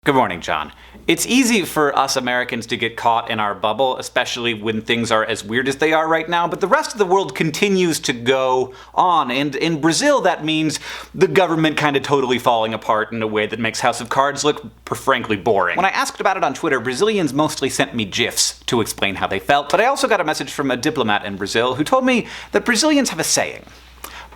Good morning, John. It's easy for us Americans to get caught in our bubble, especially when things are as weird as they are right now, but the rest of the world continues to go on, and in Brazil that means the government kind of totally falling apart in a way that makes House of Cards look frankly boring. When I asked about it on Twitter, Brazilians mostly sent me GIFs to explain how they felt, but I also got a message from a diplomat in Brazil who told me that Brazilians have a saying.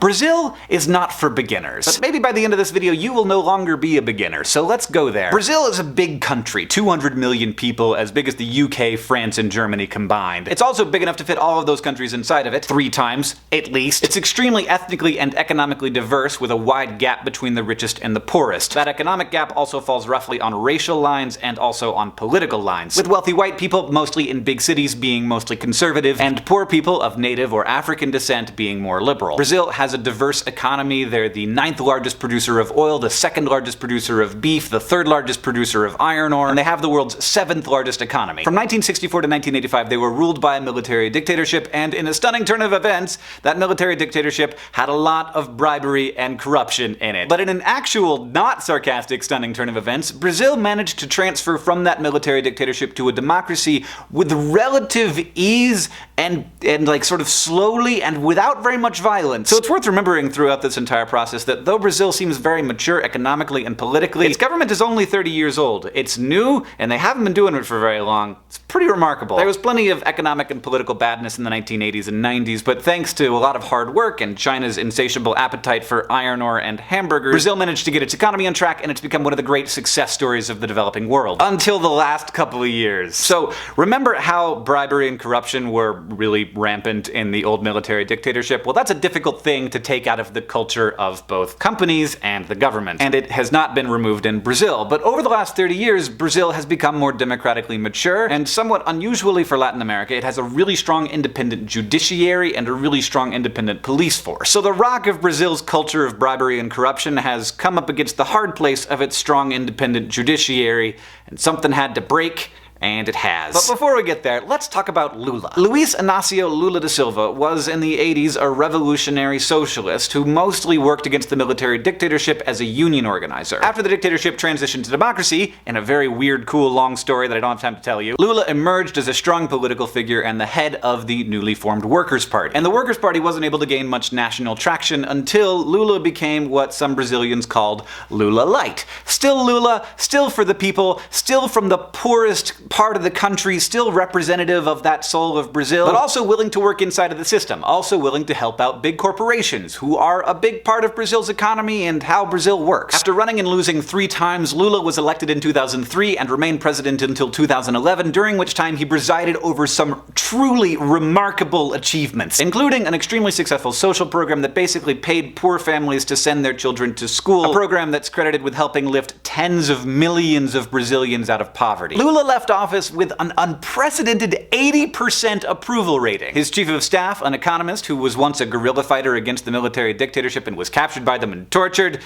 Brazil is not for beginners. But maybe by the end of this video you will no longer be a beginner, so let's go there. Brazil is a big country, 200 million people, as big as the UK, France, and Germany combined. It's also big enough to fit all of those countries inside of it, 3 times, at least. It's extremely ethnically and economically diverse, with a wide gap between the richest and the poorest. That economic gap also falls roughly on racial lines and also on political lines, with wealthy white people, mostly in big cities, being mostly conservative, and poor people of native or African descent being more liberal. Brazil has a diverse economy. They're the 9th largest producer of oil, the 2nd largest producer of beef, the 3rd largest producer of iron ore, and they have the world's 7th largest economy. From 1964 to 1985, they were ruled by a military dictatorship, and in a stunning turn of events, that military dictatorship had a lot of bribery and corruption in it. But in an actual, not sarcastic, stunning turn of events, Brazil managed to transfer from that military dictatorship to a democracy with relative ease and like sort of slowly and without very much violence. So it's worth remembering throughout this entire process that though Brazil seems very mature economically and politically, its government is only 30 years old. It's new, and they haven't been doing it for very long. It's pretty remarkable. There was plenty of economic and political badness in the 1980s and 90s, but thanks to a lot of hard work and China's insatiable appetite for iron ore and hamburgers, Brazil managed to get its economy on track, and it's become one of the great success stories of the developing world. Until the last couple of years. So remember how bribery and corruption were really rampant in the old military dictatorship? Well, that's a difficult thing to take out of the culture of both companies and the government, and it has not been removed in Brazil. But over the last 30 years, Brazil has become more democratically mature, and somewhat unusually for Latin America, it has a really strong independent judiciary and a really strong independent police force. So the rock of Brazil's culture of bribery and corruption has come up against the hard place of its strong independent judiciary, and something had to break. And it has. But before we get there, let's talk about Lula. Luiz Inácio Lula da Silva was in the 80s a revolutionary socialist who mostly worked against the military dictatorship as a union organizer. After the dictatorship transitioned to democracy, in a very weird, cool, long story that I don't have time to tell you, Lula emerged as a strong political figure and the head of the newly formed Workers' Party. And the Workers' Party wasn't able to gain much national traction until Lula became what some Brazilians called Lula Light. Still Lula, still for the people, still from the poorest part of the country, still representative of that soul of Brazil, but also willing to work inside of the system, also willing to help out big corporations, who are a big part of Brazil's economy and how Brazil works. After running and losing 3 times, Lula was elected in 2003 and remained president until 2011, during which time he presided over some truly remarkable achievements, including an extremely successful social program that basically paid poor families to send their children to school, a program that's credited with helping lift tens of millions of Brazilians out of poverty. Lula left office with an unprecedented 80% approval rating. His chief of staff, an economist who was once a guerrilla fighter against the military dictatorship and was captured by them and tortured,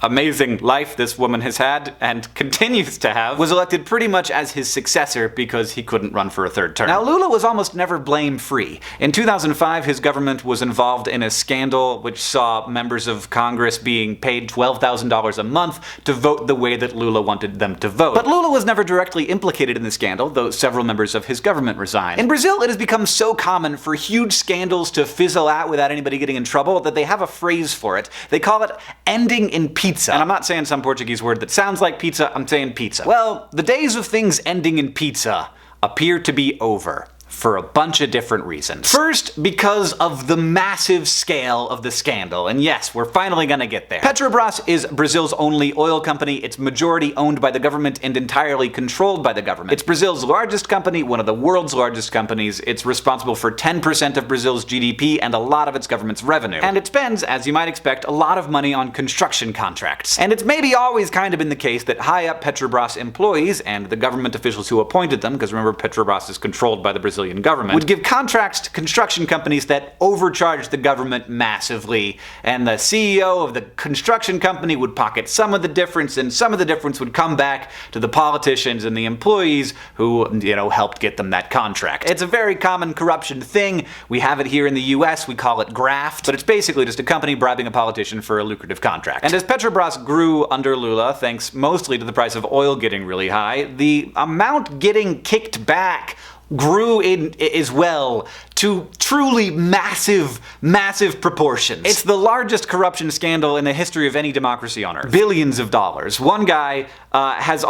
amazing life this woman has had and continues to have, was elected pretty much as his successor because he couldn't run for a 3rd term. Now, Lula was almost never blame-free. In 2005, his government was involved in a scandal which saw members of Congress being paid $12,000 a month to vote the way that Lula wanted them to vote. But Lula was never directly implicated in the scandal, though several members of his government resigned. In Brazil, it has become so common for huge scandals to fizzle out without anybody getting in trouble that they have a phrase for it. They call it ending in pizza. And I'm not saying some Portuguese word that sounds like pizza, I'm saying pizza. Well, the days of things ending in pizza appear to be over. For a bunch of different reasons. First, because of the massive scale of the scandal, and yes, we're finally gonna get there. Petrobras is Brazil's only oil company. It's majority owned by the government and entirely controlled by the government. It's Brazil's largest company, one of the world's largest companies. It's responsible for 10% of Brazil's GDP and a lot of its government's revenue. And it spends, as you might expect, a lot of money on construction contracts. And it's maybe always kind of been the case that high-up Petrobras employees and the government officials who appointed them, because remember Petrobras is controlled by the Brazilian Brazilian government, would give contracts to construction companies that overcharged the government massively, and the CEO of the construction company would pocket some of the difference, and some of the difference would come back to the politicians and the employees who, helped get them that contract. It's a very common corruption thing. We have it here in the US, we call it graft, but it's basically just a company bribing a politician for a lucrative contract. And as Petrobras grew under Lula, thanks mostly to the price of oil getting really high, the amount getting kicked back grew in as well to truly massive, massive proportions. It's the largest corruption scandal in the history of any democracy on earth. Billions of dollars. One guy has